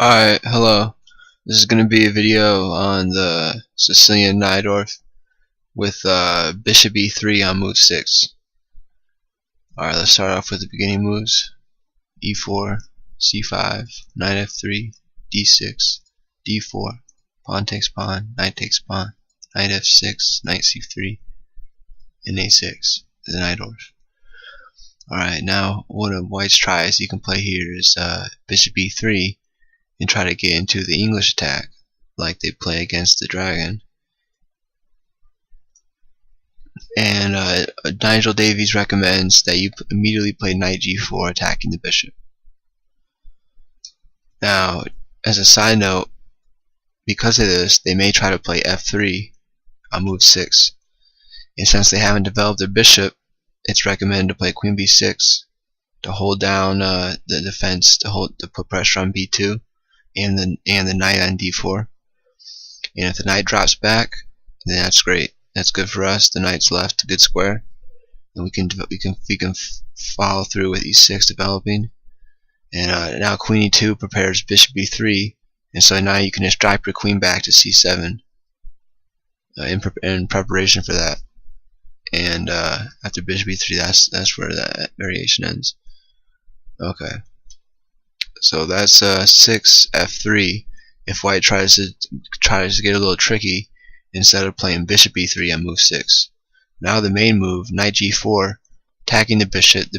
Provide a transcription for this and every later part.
Alright, hello. This is going to be a video on the Sicilian-Najdorf with bishop e3 on move 6. Alright, let's start off with the beginning moves. e4, c5, knight f3, d6, d4, pawn takes pawn, knight takes pawn, knight f6, knight c3, and a6, the Najdorf. Alright, now one of white's tries you can play here is bishop e3 and try to get into the English attack like they play against the dragon. And Nigel Davies recommends that you immediately play knight g4 attacking the bishop. Now, as a side note, because of this, they may try to play f3 on move 6. And since they haven't developed their bishop, it's recommended to play queen b6 to hold down the defense, to put pressure on b2 and the knight on d4. And if the knight drops back, then that's great. That's good for us. The knight's left a good square, and we can follow through with e6 developing. And now queen e2 prepares bishop b3, and so now you can just drop your queen back to c7 in preparation for that. And after bishop e3, that's where that variation ends. Okay, so that's 6 f3. If white tries to get a little tricky, instead of playing bishop e3 on move 6. Now the main move, knight g4, attacking the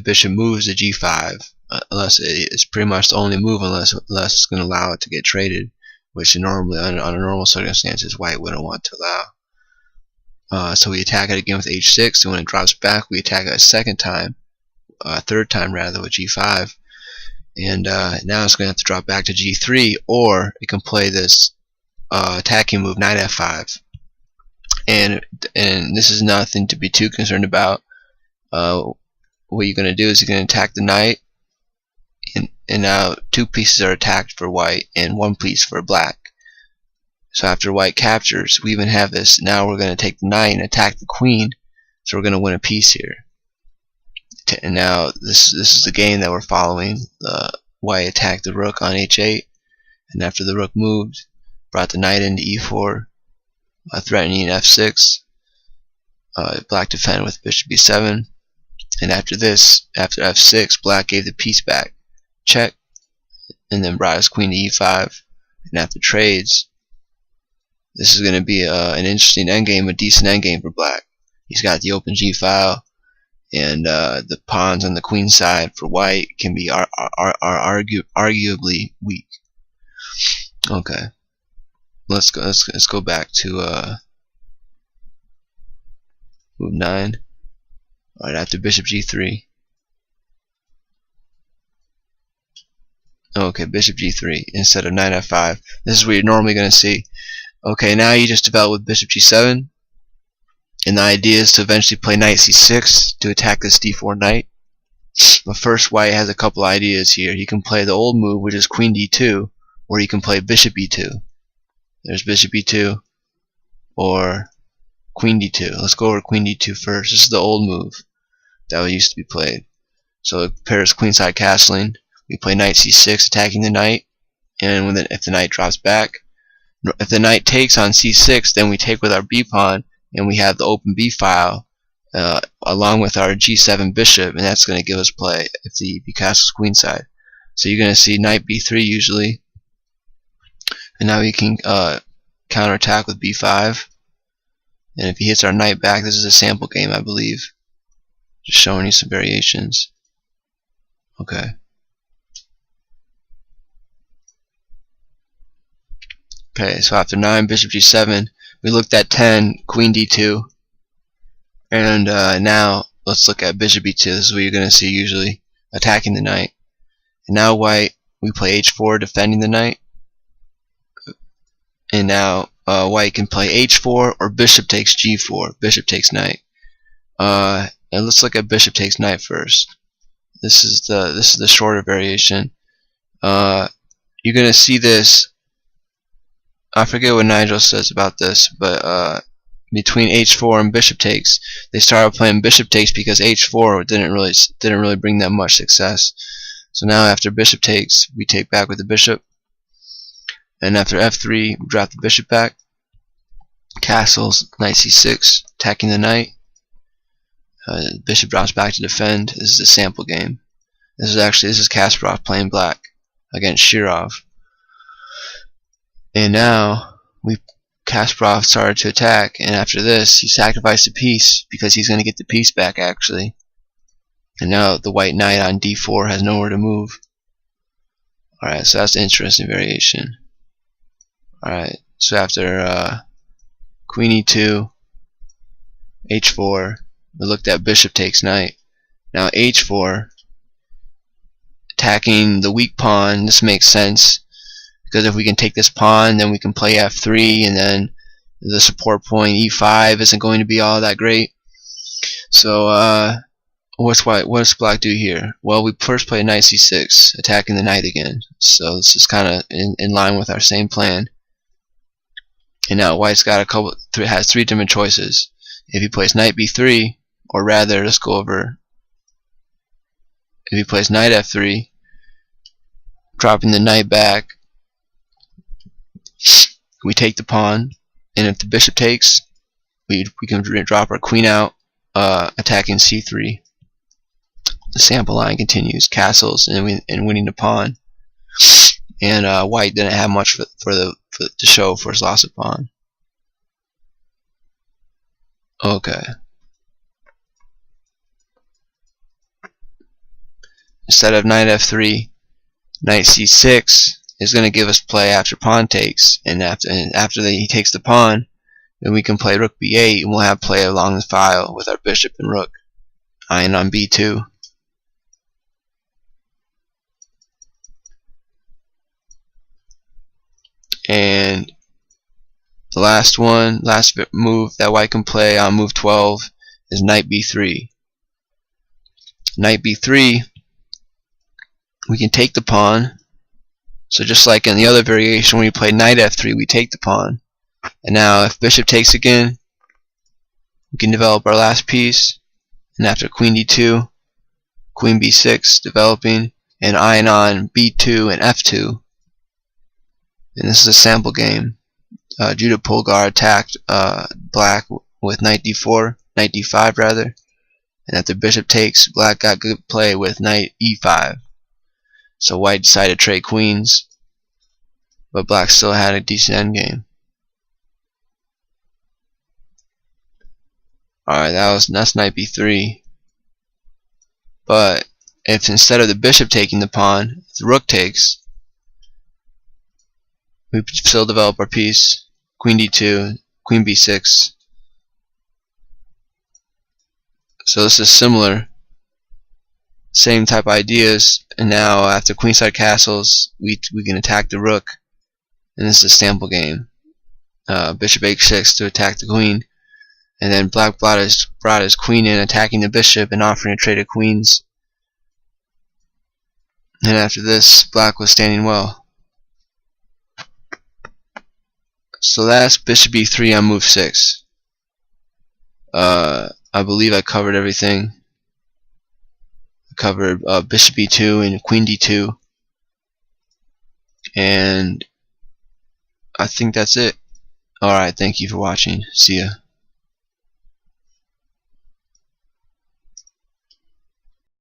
bishop moves to g5, unless it's pretty much the only move, unless it's going to allow it to get traded, which normally under normal circumstances white wouldn't want to allow. So we attack it again with h6, and when it drops back, we attack it a third time rather, with g5. And now it's going to have to drop back to g3, or it can play this attacking move, knight f5. And this is nothing to be too concerned about. What you're going to do is you're going to attack the knight, and now two pieces are attacked for white and one piece for black. So after white captures, we even have this. Now we're going to take the knight and attack the queen, so we're going to win a piece here. And now this is the game that we're following. White attacked the rook on h8, and after the rook moved, brought the knight into e4, threatening f6. Black defended with bishop b7, and after this, after f6, black gave the piece back, check, and then brought his queen to e5. And after trades, this is going to be an interesting endgame, a decent endgame for black. He's got the open g file, and the pawns on the queen side for white can be arguably weak. Okay, let's go back to move 9. Alright, after bishop g3. Okay, bishop g3 instead of knight f5. This is what you're normally going to see. Okay, now you just develop with bishop g7, and the idea is to eventually play knight c6 to attack this d4 knight. But first, white has a couple ideas here. He can play the old move, which is queen d2, or he can play bishop e2. There's bishop e2 or queen d2. Let's go over queen d2 first. This is the old move that used to be played. So it pairs queenside castling. We play knight c6, attacking the knight, and if the knight drops back, if the knight takes on c6, then we take with our b pawn, and we have the open b file along with our g7 bishop, and that's going to give us play if the b castles queenside. So you're going to see knight b3 usually, and now we can counterattack with b5. And if he hits our knight back, this is a sample game, I believe, just showing you some variations. Okay. Okay, so after 9, bishop g7, we looked at 10, queen d2, and now let's look at bishop e2. This is what you're going to see usually, attacking the knight. And now white, we play h4, defending the knight. And now white can play h4 or bishop takes g4, bishop takes knight. And let's look at bishop takes knight first. This is the shorter variation. You're going to see this. I forget what Nigel says about this, but between h4 and bishop takes, they started playing bishop takes because h4 didn't really bring that much success. So now after bishop takes, we take back with the bishop, And after f3, we drop the bishop back. Castles, knight c6, attacking the knight. Bishop drops back to defend. This is a sample game. This is Kasparov playing black against Shirov. And now Kasparov started to attack, and after this he sacrificed a piece because he's going to get the piece back actually. And now the white knight on d4 has nowhere to move. Alright, so that's an interesting variation. Alright, so after queen e2, h4, we looked at bishop takes knight. Now h4, attacking the weak pawn. This makes sense because if we can take this pawn, then we can play f3, and then the support point e5 isn't going to be all that great. So what's black do here? Well, we first play knight c6, attacking the knight again. So this is kind of in line with our same plan. And now white's got has three different choices. If he plays knight b3, or rather, let's go over. If he plays knight f3, dropping the knight back, we take the pawn, and if the bishop takes, we can drop our queen out, attacking c3. The sample line continues, castles and winning the pawn, and white didn't have much to show for his loss of pawn. Okay. Instead of knight f3, knight c6 is going to give us play after pawn takes, and after he takes the pawn, then we can play rook b8, and we'll have play along the file with our bishop and rook. Iron on b2. And the last move that white can play on move 12 is knight b3. Knight b3, we can take the pawn. So just like in the other variation when we play knight f3, we take the pawn. And now if bishop takes again, we can develop our last piece. And after queen d2, queen b6 developing, and iron on b2 and f2. And this is a sample game. Judah Polgar attacked black with knight d4, knight d5 rather, and after bishop takes, black got good play with knight e5. So white decided to trade queens, but black still had a decent endgame. Alright, that's knight b3. But if instead of the bishop taking the pawn, the rook takes, we still develop our piece. Queen d2, queen b6. So this is similar, same type of ideas. And now after queenside castles, we can attack the rook, and this is a sample game. Bishop h6 to attack the queen, and then black brought his queen in, attacking the bishop and offering to trade of queens. And after this, black was standing well. So that's bishop e3 on move 6. I believe I covered everything. I covered bishop e2 and queen d2. And I think that's it. Alright, thank you for watching. See ya.